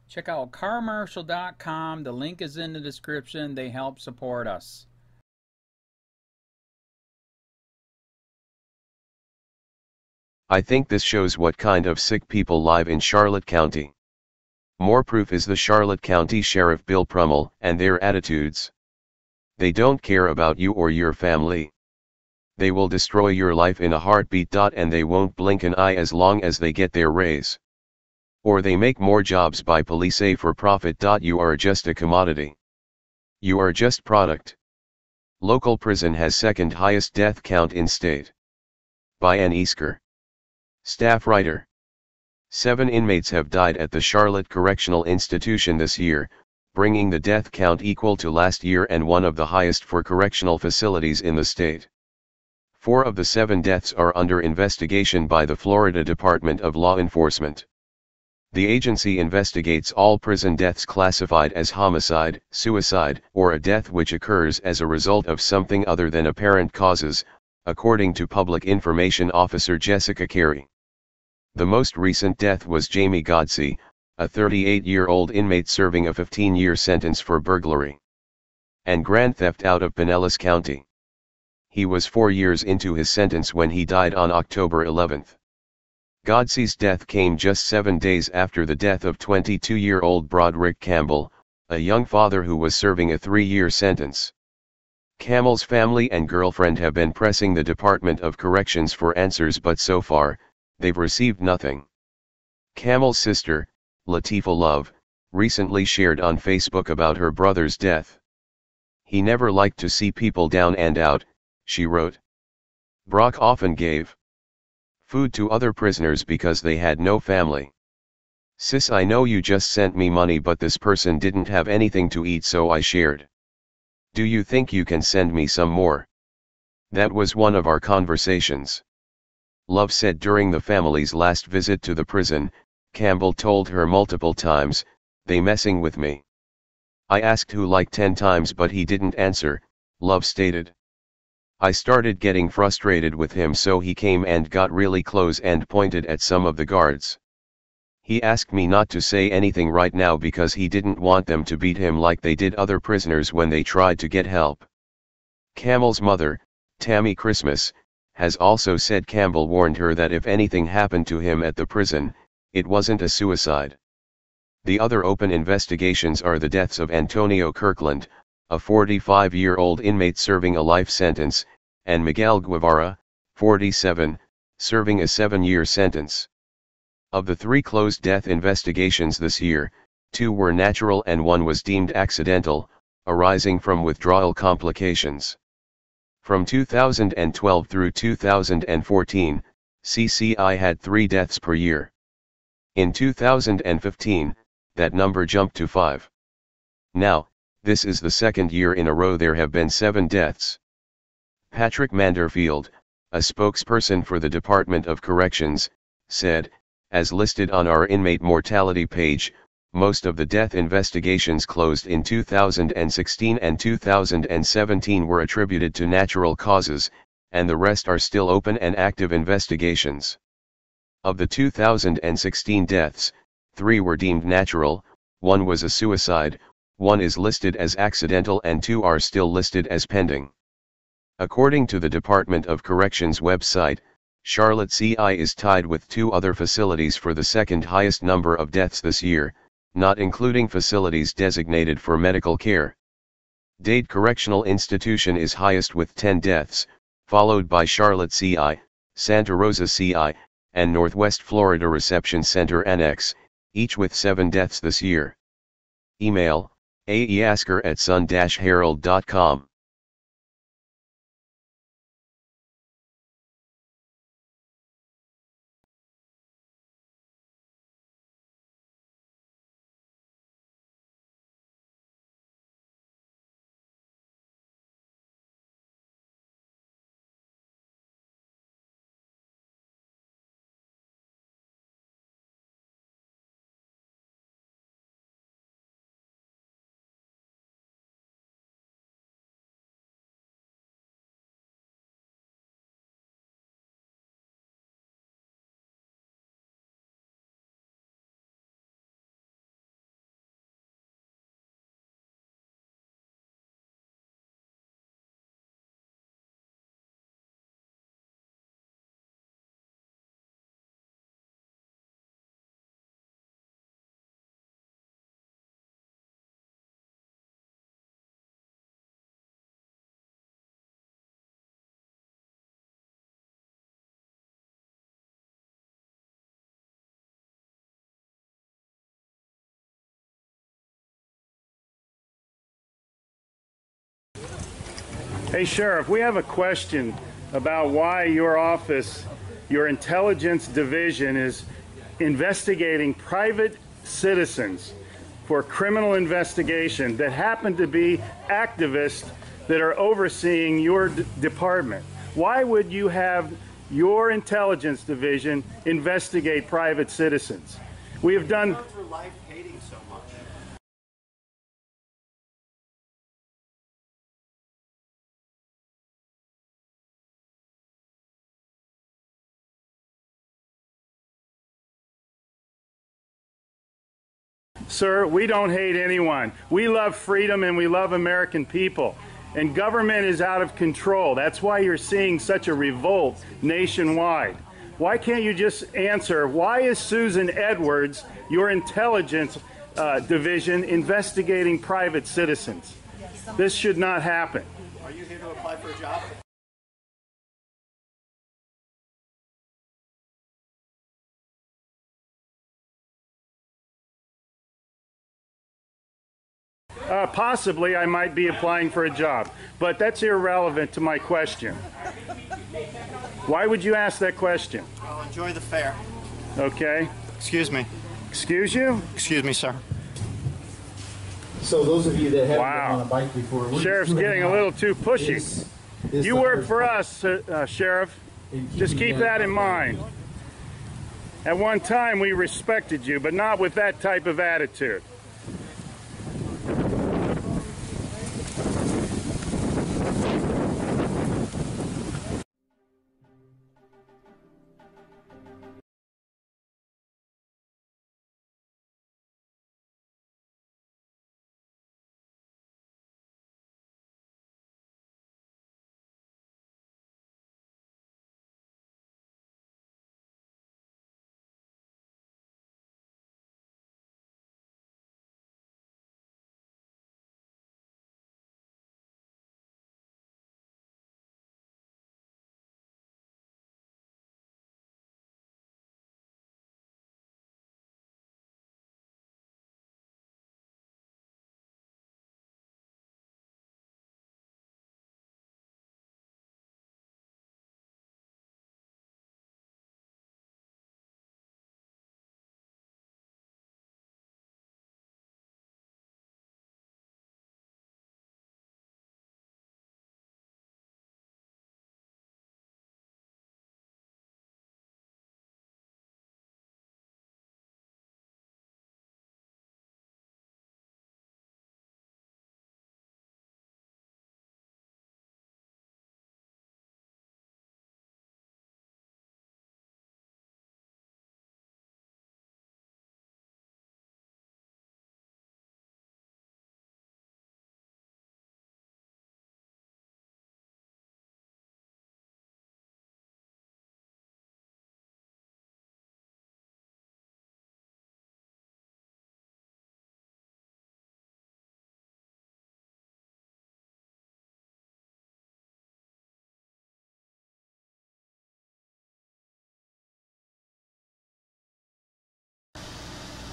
Check out carmarshal.com. The link is in the description. They help support us. I think this shows what kind of sick people live in Charlotte County. More proof is the Charlotte County Sheriff Bill Prummell and their attitudes. They don't care about you or your family. They will destroy your life in a heartbeat. And they won't blink an eye as long as they get their raise. Or they make more jobs by police for profit. You are just a commodity. You are just product. Local prison has second highest death count in state. By Ann Easker. Staff writer. 7 inmates have died at the Charlotte Correctional Institution this year, bringing the death count equal to last year and one of the highest for correctional facilities in the state. 4 of the 7 deaths are under investigation by the Florida Department of Law Enforcement. The agency investigates all prison deaths classified as homicide, suicide, or a death which occurs as a result of something other than apparent causes, according to Public Information Officer Jessica Carey. The most recent death was Jamie Godsey, a 38-year-old inmate serving a 15-year sentence for burglary and grand theft out of Pinellas County. He was 4 years into his sentence when he died on October 11. Godsey's death came just 7 days after the death of 22-year-old Broderick Campbell, a young father who was serving a 3-year sentence. Campbell's family and girlfriend have been pressing the Department of Corrections for answers, but so far, they've received nothing. Campbell's sister, Latifah Love, recently shared on Facebook about her brother's death. "He never liked to see people down and out," she wrote. "Brock often gave food to other prisoners because they had no family. Sis, I know you just sent me money, but this person didn't have anything to eat, so I shared. Do you think you can send me some more?" That was one of our conversations. Love said during the family's last visit to the prison, Campbell told her multiple times, "They messing with me. I asked who like 10 times but he didn't answer," Love stated. "I started getting frustrated with him, so he came and got really close and pointed at some of the guards. He asked me not to say anything right now because he didn't want them to beat him like they did other prisoners when they tried to get help." Campbell's mother, Tammy Christmas, has also said Campbell warned her that if anything happened to him at the prison, it wasn't a suicide. The other open investigations are the deaths of Antonio Kirkland, a 45-year-old inmate serving a life sentence, and Miguel Guevara, 47, serving a 7-year sentence. Of the 3 closed death investigations this year, 2 were natural and 1 was deemed accidental, arising from withdrawal complications. From 2012 through 2014, CCI had 3 deaths per year. In 2015, that number jumped to 5. Now, this is the 2nd year in a row there have been 7 deaths. Patrick Manderfield, a spokesperson for the Department of Corrections, said, "As listed on our inmate mortality page, most of the death investigations closed in 2016 and 2017 were attributed to natural causes, and the rest are still open and active investigations. Of the 2016 deaths, 3 were deemed natural, 1 was a suicide, 1 is listed as accidental and 2 are still listed as pending." According to the Department of Corrections website, Charlotte CI is tied with 2 other facilities for the 2nd highest number of deaths this year, not including facilities designated for medical care. Dade Correctional Institution is highest with 10 deaths, followed by Charlotte CI, Santa Rosa CI, and Northwest Florida Reception Center Annex, each with 7 deaths this year. Email, aeasker@sun-herald.com. Hey, Sheriff, we have a question about why your office, your intelligence division, is investigating private citizens for criminal investigation that happen to be activists that are overseeing your department. Why would you have your intelligence division investigate private citizens? We have done... For life hating so much. Sir, we don't hate anyone. We love freedom and we love American people. And government is out of control. That's why you're seeing such a revolt nationwide. Why can't you just answer, why is Susan Edwards, your intelligence division, investigating private citizens? This should not happen. Are you here to apply for a job? Possibly I might be applying for a job, but that's irrelevant to my question. Why would you ask that question? Well, enjoy the fair. Okay. Excuse me. Excuse you? Excuse me, sir. So those of you that haven't Wow. been on a bike before, Sheriff's getting a little too pushy. You work for us, Sheriff. Just keep that in mind. At one time we respected you, but not with that type of attitude.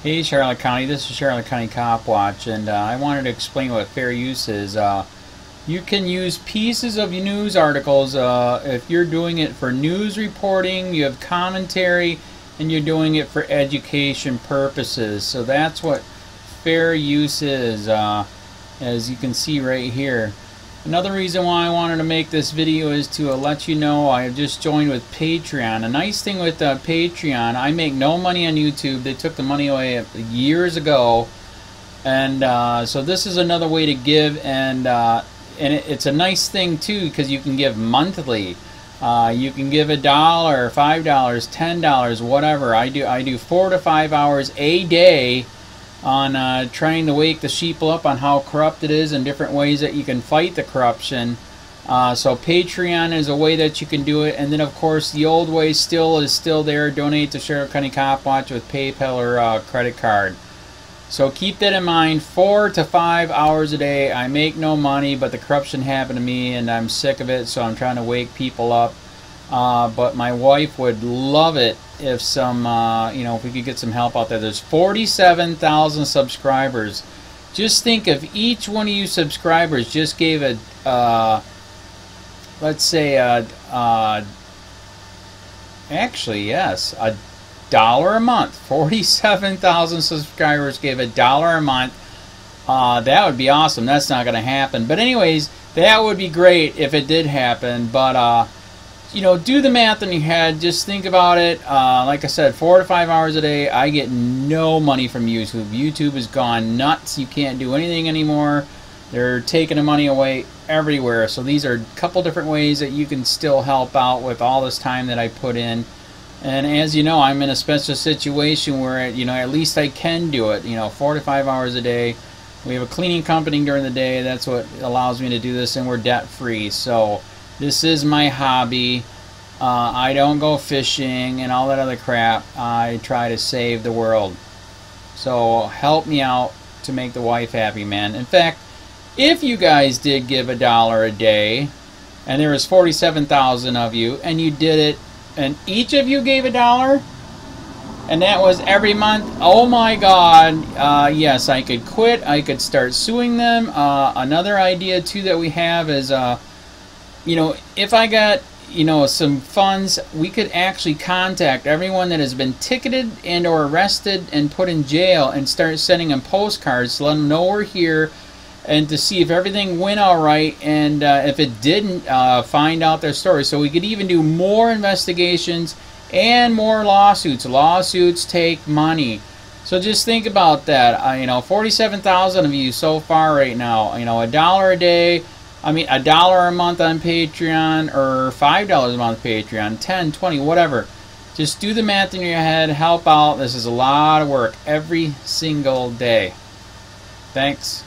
Hey Charlotte County, this is Charlotte County COPWATCH, and I wanted to explain what fair use is. You can use pieces of news articles if you're doing it for news reporting, you have commentary, and you're doing it for education purposes. So that's what fair use is, as you can see right here. Another reason why I wanted to make this video is to let you know I have just joined with Patreon. A nice thing with Patreon, I make no money on YouTube. They took the money away years ago, and so this is another way to give, and it's a nice thing too because you can give monthly. You can give $1, $5, $10, whatever. I do 4 to 5 hours a day on trying to wake the sheep up on how corrupt it is and different ways that you can fight the corruption. So Patreon is a way that you can do it, and then of course the old way is still there. Donate to Sheriff County COPWATCH with PayPal or credit card. So keep that in mind. 4 to 5 hours a day. I make no money, but the corruption happened to me and I'm sick of it, so I'm trying to wake people up. But my wife would love it if some, if we could get some help out there. There's 47,000 subscribers. Just think if each one of you subscribers just gave a let's say, actually, yes, $1 a month. 47,000 subscribers gave $1 a month. That would be awesome. That's not going to happen. But anyways, that would be great if it did happen. But, you know, do the math in your head. Just think about it. Like I said, 4 to 5 hours a day. I get no money from YouTube. YouTube has gone nuts. You can't do anything anymore. They're taking the money away everywhere. So these are a couple different ways that you can still help out with all this time that I put in. And as you know, I'm in a special situation where, you know, at least I can do it. You know, 4 to 5 hours a day. We have a cleaning company during the day. That's what allows me to do this, and we're debt free. So this is my hobby. I don't go fishing and all that other crap. I try to save the world. So help me out to make the wife happy, man. In fact, if you guys did give $1 a day, and there was 47,000 of you, and you did it, and each of you gave $1, and that was every month, oh my God, yes, I could quit. I could start suing them. Another idea too that we have is, you know, if I got, you know, some funds, we could actually contact everyone that has been ticketed and or arrested and put in jail and start sending them postcards to let them know we're here, and to see if everything went all right, and if it didn't, find out their story. So we could even do more investigations and more lawsuits. Lawsuits take money. So just think about that. You know, 47,000 of you so far right now. You know, $1 a day. I mean, $1 a month on Patreon, or $5 a month Patreon, 10, 20, whatever. Just do the math in your head. Help out. This is a lot of work every single day. Thanks.